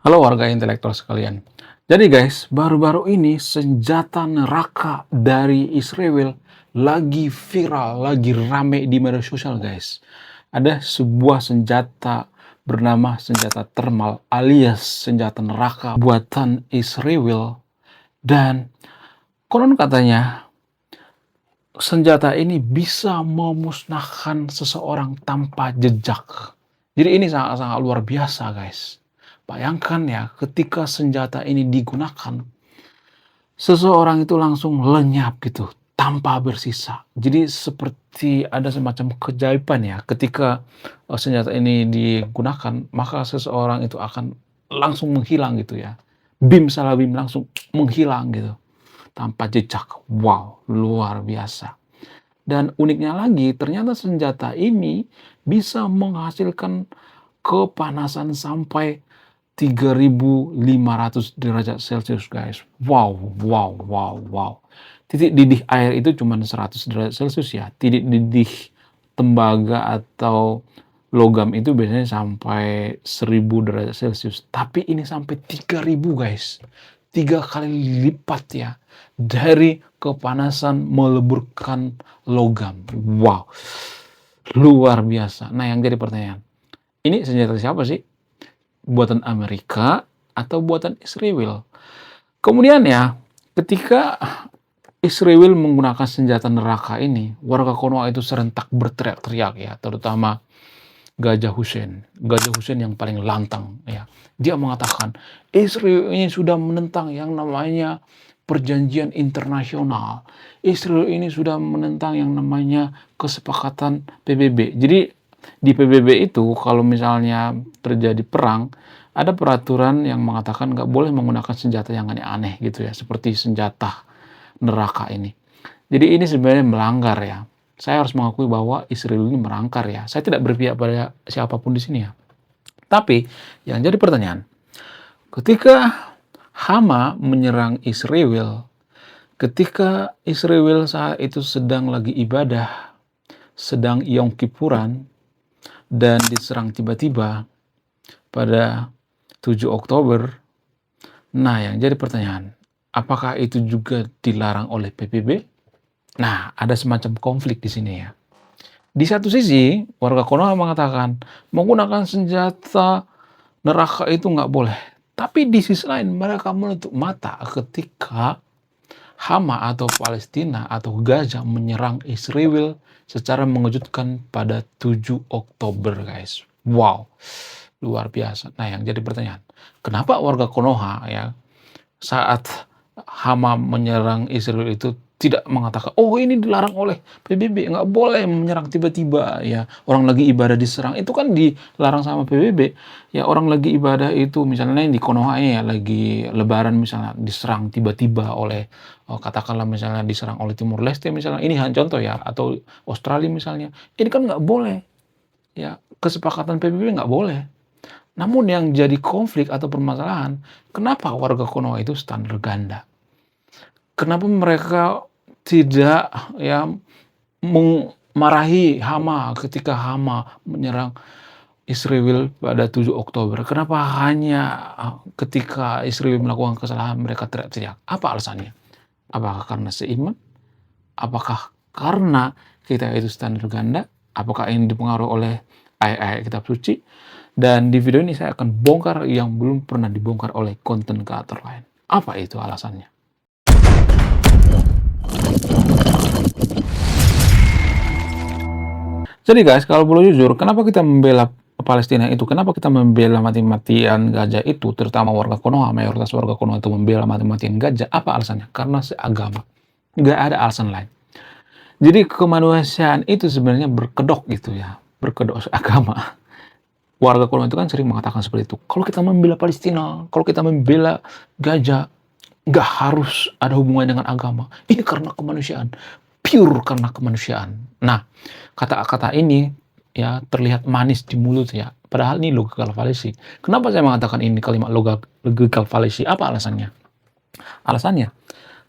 Halo warga intelektual sekalian. Jadi guys, baru-baru ini senjata neraka dari Israel lagi viral, lagi rame di media sosial guys. Ada sebuah senjata bernama senjata thermal alias senjata neraka buatan Israel dan konon katanya senjata ini bisa memusnahkan seseorang tanpa jejak. Jadi ini sangat-sangat luar biasa guys. Bayangkan ya, ketika senjata ini digunakan, seseorang itu langsung lenyap gitu, tanpa bersisa. Jadi seperti ada semacam keajaiban ya, ketika senjata ini digunakan, maka seseorang itu akan langsung menghilang gitu ya. Bim salah bim langsung menghilang gitu, tanpa jejak. Wow, luar biasa. Dan uniknya lagi, ternyata senjata ini bisa menghasilkan kepanasan sampai 3.500 derajat Celcius guys. Wow, wow, wow, wow. Titik didih air itu cuma 100 derajat Celcius ya. Titik didih tembaga atau logam itu biasanya sampai 1.000 derajat Celcius. Tapi ini sampai 3.000 guys. 3 kali lipat ya dari kepanasan meleburkan logam. Wow, luar biasa. Nah yang jadi pertanyaan, ini senjata siapa sih? Buatan Amerika atau buatan Israel? Kemudian ya, ketika Israel menggunakan senjata neraka ini, warga Konoha itu serentak berteriak-teriak ya, terutama Gajah Hussein. Gajah Hussein yang paling lantang ya. Dia mengatakan, Israel ini sudah menentang yang namanya perjanjian internasional. Israel ini sudah menentang yang namanya kesepakatan PBB. Jadi di PBB itu kalau misalnya terjadi perang, ada peraturan yang mengatakan nggak boleh menggunakan senjata yang aneh-aneh gitu ya, seperti senjata neraka ini. Jadi ini sebenarnya melanggar ya. Saya harus mengakui bahwa Israel ini merangkar ya. Saya tidak berpihak pada siapapun di sini ya. Tapi yang jadi pertanyaan, ketika Hama menyerang Israel, ketika Israel saat itu sedang lagi ibadah, sedang Yom Kippuran, dan diserang tiba-tiba pada 7 Oktober, nah yang jadi pertanyaan, apakah itu juga dilarang oleh PBB? Nah, ada semacam konflik di sini ya. Di satu sisi, warga Konoha mengatakan menggunakan senjata neraka itu nggak boleh. Tapi di sisi lain mereka menutup mata ketika Hama atau Palestina atau Gaza menyerang Israel secara mengejutkan pada 7 Oktober guys. Wow, luar biasa. Nah yang jadi pertanyaan, kenapa warga Konoha ya saat Hama menyerang Israel itu tidak mengatakan, oh ini dilarang oleh PBB, nggak boleh menyerang tiba-tiba ya. Orang lagi ibadah diserang, itu kan dilarang sama PBB. Ya orang lagi ibadah itu misalnya di Konoha ya, lagi lebaran misalnya diserang tiba-tiba oleh, katakanlah misalnya diserang oleh Timur Leste misalnya, ini hanya contoh ya, atau Australia misalnya. Ini kan nggak boleh, ya kesepakatan PBB nggak boleh. Namun yang jadi konflik atau permasalahan, kenapa warga Konoha itu standar ganda? Kenapa mereka tidak ya memarahi Hama ketika Hama menyerang Israel pada 7 Oktober? Kenapa hanya ketika Israel melakukan kesalahan mereka teriak-teriak? Apa alasannya? Apakah karena seiman? Apakah karena kita itu standar ganda? Apakah ini dipengaruhi oleh ayat-ayat kitab suci? Dan di video ini saya akan bongkar yang belum pernah dibongkar oleh konten kreator lain. Apa itu alasannya? Jadi guys, kalau boleh jujur, kenapa kita membela Palestina itu? Kenapa kita membela mati-matian Gaza itu? Terutama warga Konoha, mayoritas warga Konoha itu membela mati-matian Gaza. Apa alasannya? Karena seagama. Nggak ada alasan lain. Jadi kemanusiaan itu sebenarnya berkedok gitu ya. Berkedok seagama. Warga Konoha itu kan sering mengatakan seperti itu. Kalau kita membela Palestina, kalau kita membela Gaza, nggak harus ada hubungan dengan agama. Ini karena kemanusiaan. Pure karena kemanusiaan. Nah, kata-kata ini ya terlihat manis di mulut ya. Padahal ini logikal fallacy. Kenapa saya mengatakan ini kalimat logikal fallacy? Apa alasannya? Alasannya,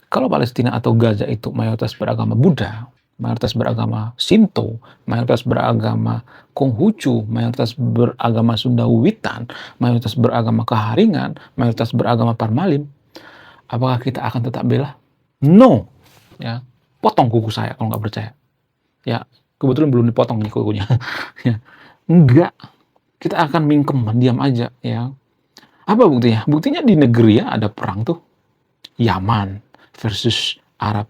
kalau Palestina atau Gaza itu mayoritas beragama Buddha, mayoritas beragama Shinto, mayoritas beragama Konghucu, mayoritas beragama Sunda Wiwitan, mayoritas beragama Kaharingan, mayoritas beragama Parmalim, apakah kita akan tetap bela? No. Ya, potong kuku saya kalau nggak percaya. Ya, kebetulan belum dipotong nih kukunya. Ya, enggak. Kita akan mingkem, diam aja ya. Apa buktinya? Buktinya di negeri ya ada perang tuh. Yaman versus Arab.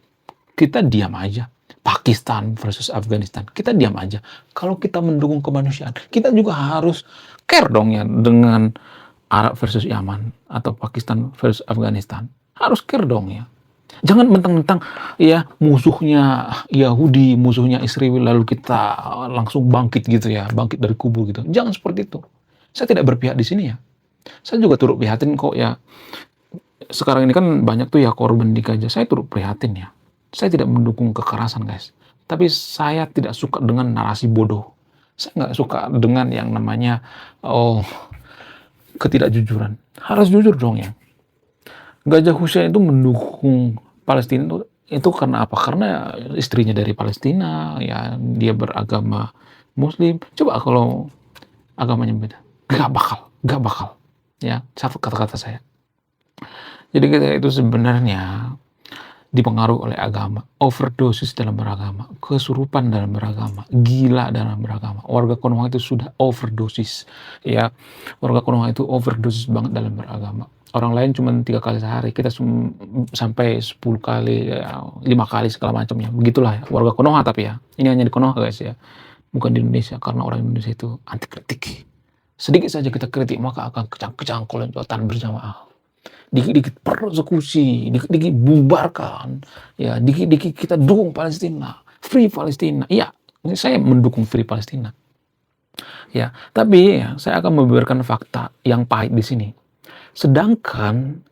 Kita diam aja. Pakistan versus Afghanistan. Kita diam aja. Kalau kita mendukung kemanusiaan, kita juga harus care dong ya dengan Arab versus Yaman atau Pakistan versus Afghanistan. Harus care dong ya. Jangan mentang-mentang ya musuhnya Yahudi, musuhnya Israel lalu kita langsung bangkit gitu ya, bangkit dari kubur gitu. Jangan seperti itu. Saya tidak berpihak di sini ya. Saya juga turut prihatin kok ya. Sekarang ini kan banyak tuh ya korban di Gaza. Saya turut prihatin ya. Saya tidak mendukung kekerasan guys. Tapi saya tidak suka dengan narasi bodoh. Saya nggak suka dengan yang namanya ketidakjujuran. Harus jujur dong ya. Gajah Hussein itu mendukung Palestina itu karena apa? Karena istrinya dari Palestina, ya dia beragama Muslim. Coba kalau agamanya beda, gak bakal. Ya, satu kata-kata saya. Jadi kita itu sebenarnya dipengaruhi oleh agama, overdosis dalam beragama, kesurupan dalam beragama, gila dalam beragama. Warga Konoha itu sudah overdosis, ya. Warga Konoha itu overdosis banget dalam beragama. Orang lain cuma 3 kali sehari, kita sampai 10 kali, ya, 5 kali segala macamnya. Begitulah ya, warga Konoha tapi ya. Ini hanya di Konoha guys ya, bukan di Indonesia karena orang Indonesia itu anti kritik. Sedikit saja kita kritik maka akan kecang-kecang kolonjotan berjamaah. Dikit-dikit persekusi, dikit-dikit bubarkan, ya dikit-dikit kita dukung Palestina, free Palestina. Iya, saya mendukung free Palestina. Ya, tapi ya, saya akan membeberkan fakta yang pahit di sini. Sedangkan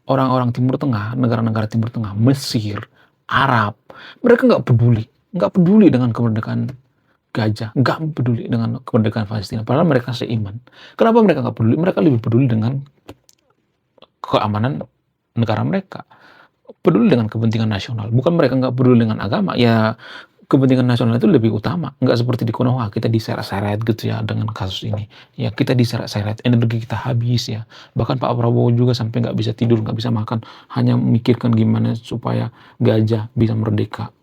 orang-orang Timur Tengah, negara-negara Timur Tengah, Mesir, Arab, mereka nggak peduli dengan kemerdekaan Gaza, nggak peduli dengan kemerdekaan Palestina. Padahal mereka seiman. Kenapa mereka nggak peduli? Mereka lebih peduli dengan keamanan negara mereka. Peduli dengan kepentingan nasional. Bukan mereka nggak peduli dengan agama. Ya, kepentingan nasional itu lebih utama. Nggak seperti di Konoha, kita diseret-seret gitu ya dengan kasus ini. Ya, kita diseret-seret, energi kita habis ya. Bahkan Pak Prabowo juga sampai nggak bisa tidur, nggak bisa makan. Hanya memikirkan gimana supaya Gaza bisa merdeka.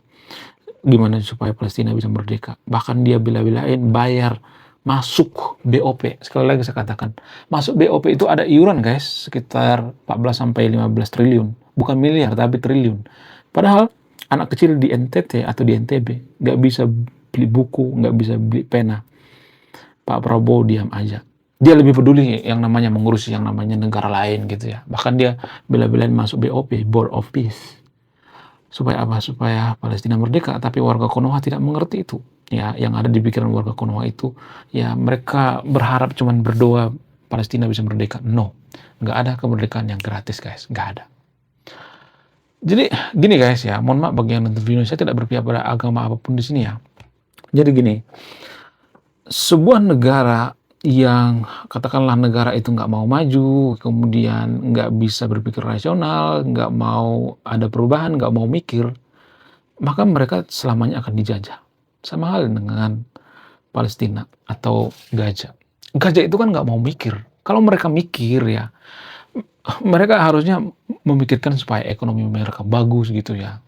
Gimana supaya Palestina bisa merdeka. Bahkan dia bela-belain bayar masuk BOP. Sekali lagi saya katakan, masuk BOP itu ada iuran guys, sekitar 14-15 triliun. Bukan miliar, tapi triliun. Padahal anak kecil di NTT atau di NTB nggak bisa beli buku, nggak bisa beli pena. Pak Prabowo diam aja. Dia lebih peduli yang namanya mengurusi yang namanya negara lain gitu ya. Bahkan dia bela-belain masuk BOP, Board of Peace. Supaya apa? Supaya Palestina merdeka. Tapi warga Konoha tidak mengerti itu. Ya, yang ada di pikiran warga Konoha itu, ya mereka berharap cuman berdoa Palestina bisa merdeka. No, nggak ada kemerdekaan yang gratis guys, nggak ada. Jadi gini guys ya, mohon maaf bagi yang nonton video, saya tidak berpihak pada agama apapun di sini ya. Jadi gini, sebuah negara yang katakanlah negara itu nggak mau maju, kemudian nggak bisa berpikir rasional, nggak mau ada perubahan, nggak mau mikir, maka mereka selamanya akan dijajah. Sama hal dengan Palestina atau Gaza. Gaza itu kan nggak mau mikir. Kalau mereka mikir ya, mereka harusnya memikirkan supaya ekonomi mereka bagus gitu ya.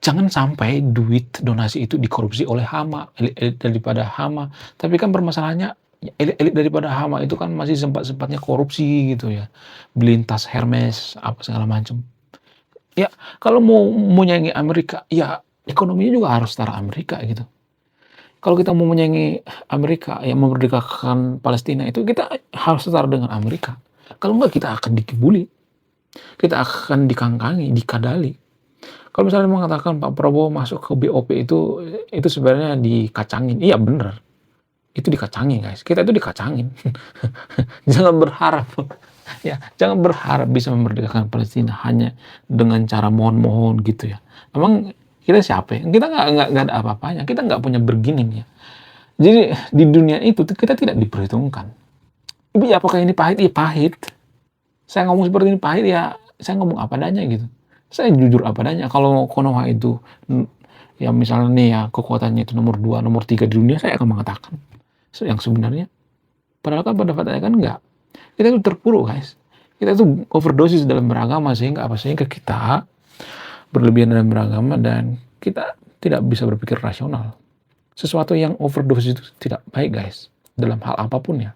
Jangan sampai duit donasi itu dikorupsi oleh Hama, elit daripada Hama. Tapi kan permasalahannya elit daripada Hama itu kan masih sempat-sempatnya korupsi gitu ya. Beli tas Hermes, apa segala macam. Ya, kalau mau menyaingi Amerika, ya ekonominya juga harus setara Amerika gitu. Kalau kita mau menyaingi Amerika yang memerdekakan Palestina itu kita harus setara dengan Amerika. Kalau enggak kita akan dikibuli. Kita akan dikangkangi, dikadali. Kalau misalnya mengatakan Pak Prabowo masuk ke BOP itu sebenarnya dikacangin. Iya bener. Itu dikacangin guys. Kita itu dikacangin. Jangan berharap. Ya, jangan berharap bisa memerdekakan Palestina hanya dengan cara mohon-mohon gitu ya. Emang kita siapa ya? Kita nggak ada apa-apanya. Kita nggak punya bergining ya. Jadi di dunia itu kita tidak diperhitungkan. Tapi apakah ini pahit? Iya pahit. Saya ngomong seperti ini pahit ya. Saya ngomong apa adanya gitu. Saya jujur apa adanya. Kalau Konoha itu Ya misalnya nih ya, kekuatannya itu nomor 2, nomor 3 di dunia, saya akan mengatakan yang sebenarnya. Padahal kan pada faktanya kan enggak. Kita itu terpuruk, guys. Kita itu overdosis dalam beragama sehingga apa? Sehingga kita berlebihan dalam beragama dan kita tidak bisa berpikir rasional. Sesuatu yang overdosis itu tidak baik, guys. Dalam hal apapun ya.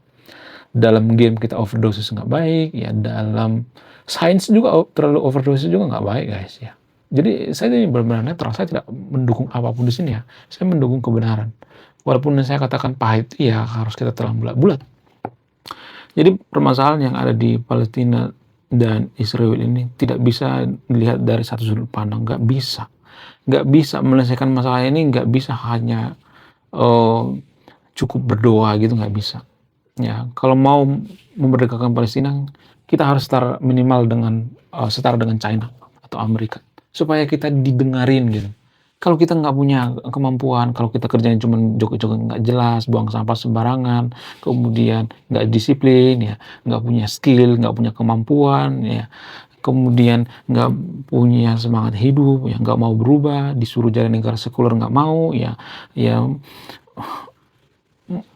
Dalam game kita overdosis nggak baik, ya dalam sains juga terlalu overdosis juga nggak baik, guys ya. Jadi saya ini benar-benar netral, saya tidak mendukung apapun di sini ya. Saya mendukung kebenaran. Walaupun saya katakan pahit, ya harus kita telan bulat-bulat. Jadi permasalahan yang ada di Palestina dan Israel ini tidak bisa dilihat dari satu sudut pandang, nggak bisa. Nggak bisa menyelesaikan masalah ini, nggak bisa hanya cukup berdoa gitu, nggak bisa. Ya, kalau mau memerdekakan Palestina, kita harus setara dengan China atau Amerika supaya kita didengarin gitu. Kalau kita nggak punya kemampuan, kalau kita kerjanya cuma joget-joget nggak jelas, buang sampah sembarangan, kemudian nggak disiplin, ya, nggak punya skill, nggak punya kemampuan, ya, kemudian nggak punya semangat hidup, ya, nggak mau berubah, disuruh jadi negara sekuler nggak mau, ya, ya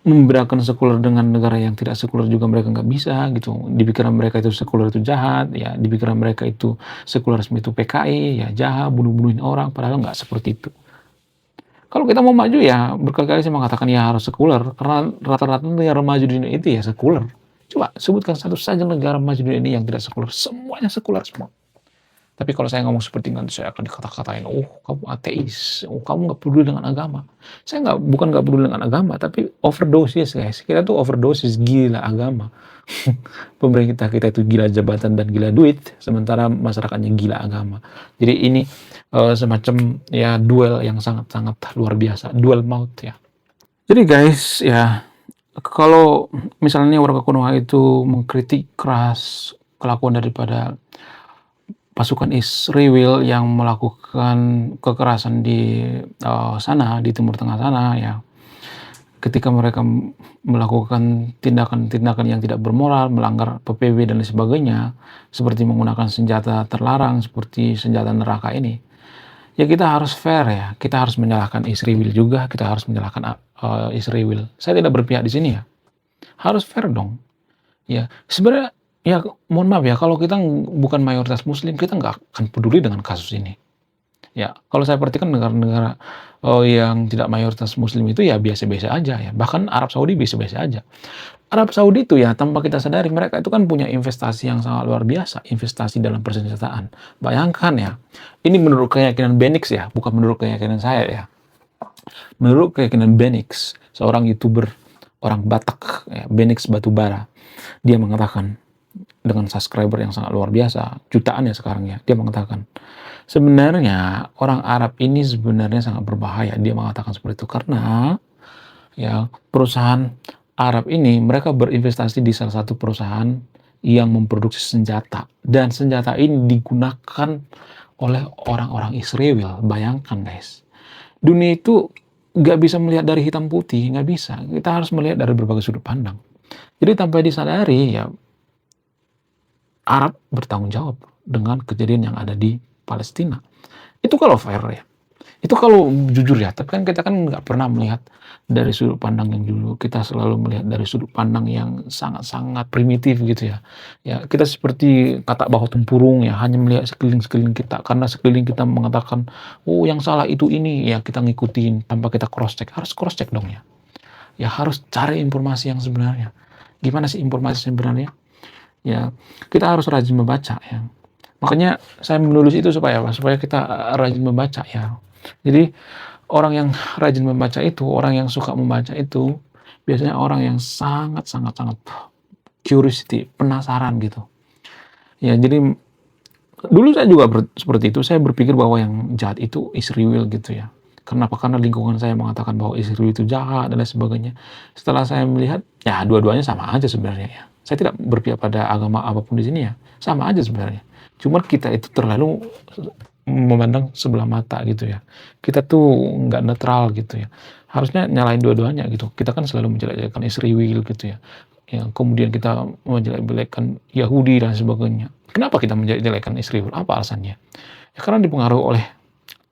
membedakan sekuler dengan negara yang tidak sekuler juga mereka nggak bisa gitu. Di pikiran mereka itu sekuler itu jahat, ya di pikiran mereka itu sekularisme itu PKI, ya jahat, bunuh-bunuhin orang, padahal nggak seperti itu. Kalau kita mau maju ya berkali-kali saya mengatakan ya harus sekuler, karena rata-rata negara maju di dunia itu ya sekuler. Coba sebutkan satu saja negara maju di dunia ini yang tidak sekuler, semuanya sekuler semua. Tapi kalau saya ngomong seperti nanti saya akan dikata-katain, oh kamu ateis, oh kamu nggak peduli dengan agama. Saya bukan nggak peduli dengan agama, tapi overdosis, guys. Kita tuh overdosis, gila agama. Pemerintah kita itu gila jabatan dan gila duit, sementara masyarakatnya gila agama. Jadi ini semacam ya duel yang sangat-sangat luar biasa, duel maut ya. Jadi guys ya, kalau misalnya warga Konoha itu mengkritik keras kelakuan daripada pasukan Israel yang melakukan kekerasan di sana, di Timur Tengah sana ya. Ketika mereka melakukan tindakan-tindakan yang tidak bermoral, melanggar PPB dan lain sebagainya, seperti menggunakan senjata terlarang seperti senjata neraka ini. Ya kita harus fair ya, kita harus menyalahkan Israel juga, kita harus menyalahkan Israel. Saya tidak berpihak di sini ya. Harus fair dong. Ya, sebenarnya ya mohon maaf ya, kalau kita bukan mayoritas muslim, kita nggak akan peduli dengan kasus ini. Ya, kalau saya perhatikan negara-negara yang tidak mayoritas muslim itu ya biasa-biasa aja ya. Bahkan Arab Saudi biasa-biasa aja. Arab Saudi itu ya tanpa kita sadari mereka itu kan punya investasi yang sangat luar biasa, investasi dalam persenjataan. Bayangkan ya, ini menurut keyakinan Benix ya, bukan menurut keyakinan saya ya. Menurut keyakinan Benix, seorang YouTuber orang Batak, ya, Benix Batubara, dia mengatakan dengan subscriber yang sangat luar biasa, jutaan ya sekarang ya, dia mengatakan sebenarnya orang Arab ini sebenarnya sangat berbahaya. Dia mengatakan seperti itu karena ya perusahaan Arab ini mereka berinvestasi di salah satu perusahaan yang memproduksi senjata dan senjata ini digunakan oleh orang-orang Israel. Bayangkan guys, dunia itu nggak bisa melihat dari hitam putih, nggak bisa. Kita harus melihat dari berbagai sudut pandang. Jadi tanpa disadari ya Arab bertanggung jawab dengan kejadian yang ada di Palestina. Itu kalau fair ya. Itu kalau jujur ya. Tapi kan kita kan nggak pernah melihat dari sudut pandang yang dulu. Kita selalu melihat dari sudut pandang yang sangat-sangat primitif gitu ya. Ya kita seperti katak bahu tempurung ya. Hanya melihat sekeliling-sekeliling kita. Karena sekeliling kita mengatakan, oh yang salah itu ini. Ya kita ngikutin tanpa kita cross check. Harus cross check dong ya. Ya harus cari informasi yang sebenarnya. Gimana sih informasi sebenarnya? Ya kita harus rajin membaca ya. Makanya saya menulis itu supaya apa? Supaya kita rajin membaca ya. Jadi orang yang rajin membaca itu, orang yang suka membaca itu biasanya orang yang sangat curiosity, penasaran gitu. Ya jadi dulu saya juga seperti itu. Saya berpikir bahwa yang jahat itu Israel gitu ya. Kenapa? Karena lingkungan saya mengatakan bahwa Israel itu jahat dan lain sebagainya. Setelah saya melihat, ya dua-duanya sama aja sebenarnya ya. Saya tidak berpihak pada agama apapun di sini ya. Sama aja sebenarnya. Cuma kita itu terlalu memandang sebelah mata gitu ya. Kita tuh nggak netral gitu ya. Harusnya nyalain dua-duanya gitu. Kita kan selalu menjelek-jelekan Israel gitu ya. Ya, kemudian kita menjelek-jelekan Yahudi dan sebagainya. Kenapa kita menjelek-jelekan Israel? Apa alasannya? Ya, karena dipengaruhi oleh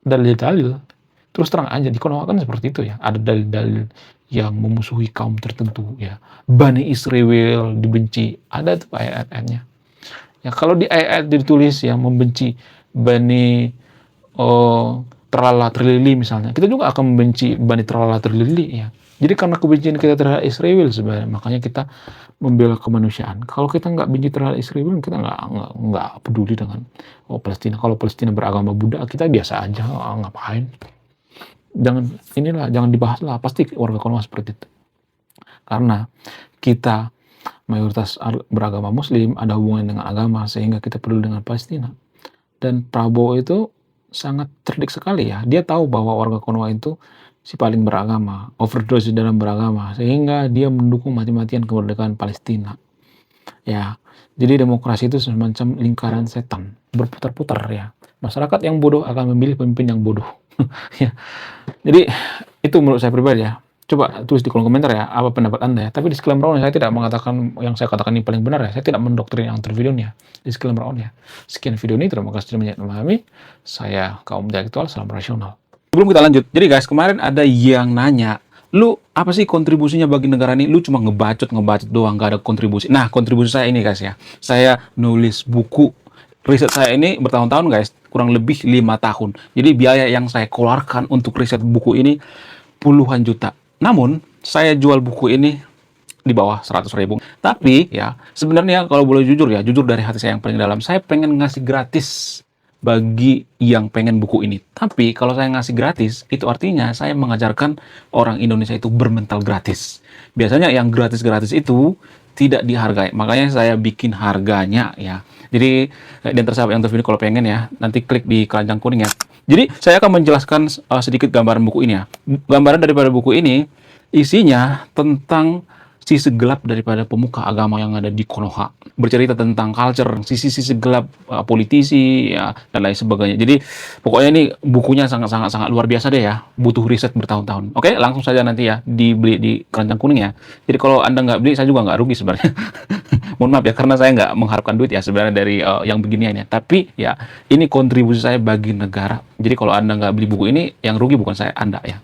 dalil-dalil. Terus terang aja di Konoha kan seperti itu ya, ada dalil-dalil yang memusuhi kaum tertentu ya. Bani Israel dibenci, ada tuh ayat-ayatnya. Ya kalau di ayat ditulis yang membenci Bani Tralala Trilili misalnya, kita juga akan membenci Bani Tralala Trilili ya. Jadi karena kebencian kita terhadap Israel sebenarnya, makanya kita membela kemanusiaan. Kalau kita nggak benci terhadap Israel, kita nggak peduli dengan Palestina. Kalau Palestina beragama Buddha, kita biasa aja, ngapain? Jangan dibahas lah. Pasti warga Konoha seperti itu. Karena kita mayoritas beragama Muslim, ada hubungan dengan agama, sehingga kita peduli dengan Palestina. Dan Prabowo itu sangat cerdik sekali ya. Dia tahu bahwa warga Konoha itu si paling beragama, overdose dalam beragama, sehingga dia mendukung mati-matian kemerdekaan Palestina. Ya, jadi demokrasi itu semacam lingkaran setan, berputar-putar ya. Masyarakat yang bodoh akan memilih pemimpin yang bodoh. Ya. Jadi itu menurut saya pribadi ya. Coba tulis di kolom komentar ya, apa pendapat Anda ya. Tapi disclaimer on, saya tidak mengatakan yang saya katakan ini paling benar ya. Saya tidak mendoktrin yang tervideonya. Disclaimer on ya. Sekian video ini, terima kasih sudah memahami. Saya kaum intelektual, salam rasional. Sebelum kita lanjut, jadi guys, kemarin ada yang nanya, lu apa sih kontribusinya bagi negara ini? Lu cuma ngebacot doang, gak ada kontribusi. Nah, kontribusi saya ini guys ya, saya nulis buku. Riset saya ini bertahun-tahun guys, kurang lebih 5 tahun. Jadi biaya yang saya keluarkan untuk riset buku ini puluhan juta. Namun, saya jual buku ini di bawah 100.000. Tapi ya, sebenarnya kalau boleh jujur ya, jujur dari hati saya yang paling dalam, saya pengen ngasih gratis bagi yang pengen buku ini. Tapi kalau saya ngasih gratis, itu artinya saya mengajarkan orang Indonesia itu bermental gratis. Biasanya yang gratis-gratis itu tidak dihargai. Makanya saya bikin harganya ya. Jadi dan tersahabat yang tervideo kalau pengen ya, nanti klik di keranjang kuning ya. Jadi saya akan menjelaskan sedikit gambaran buku ini ya. Gambaran daripada buku ini isinya tentang sisi gelap daripada pemuka agama yang ada di Konoha. Bercerita tentang culture, sisi-sisi gelap politisi ya dan lain sebagainya. Jadi pokoknya ini bukunya sangat luar biasa deh ya. Butuh riset bertahun-tahun. Oke, langsung saja nanti ya dibeli di keranjang kuning ya. Jadi kalau Anda nggak beli, saya juga nggak rugi sebenarnya. Mohon maaf ya, karena saya nggak mengharapkan duit ya sebenarnya dari yang beginian ya. Tapi ya ini kontribusi saya bagi negara. Jadi kalau Anda nggak beli buku ini, yang rugi bukan saya, Anda ya.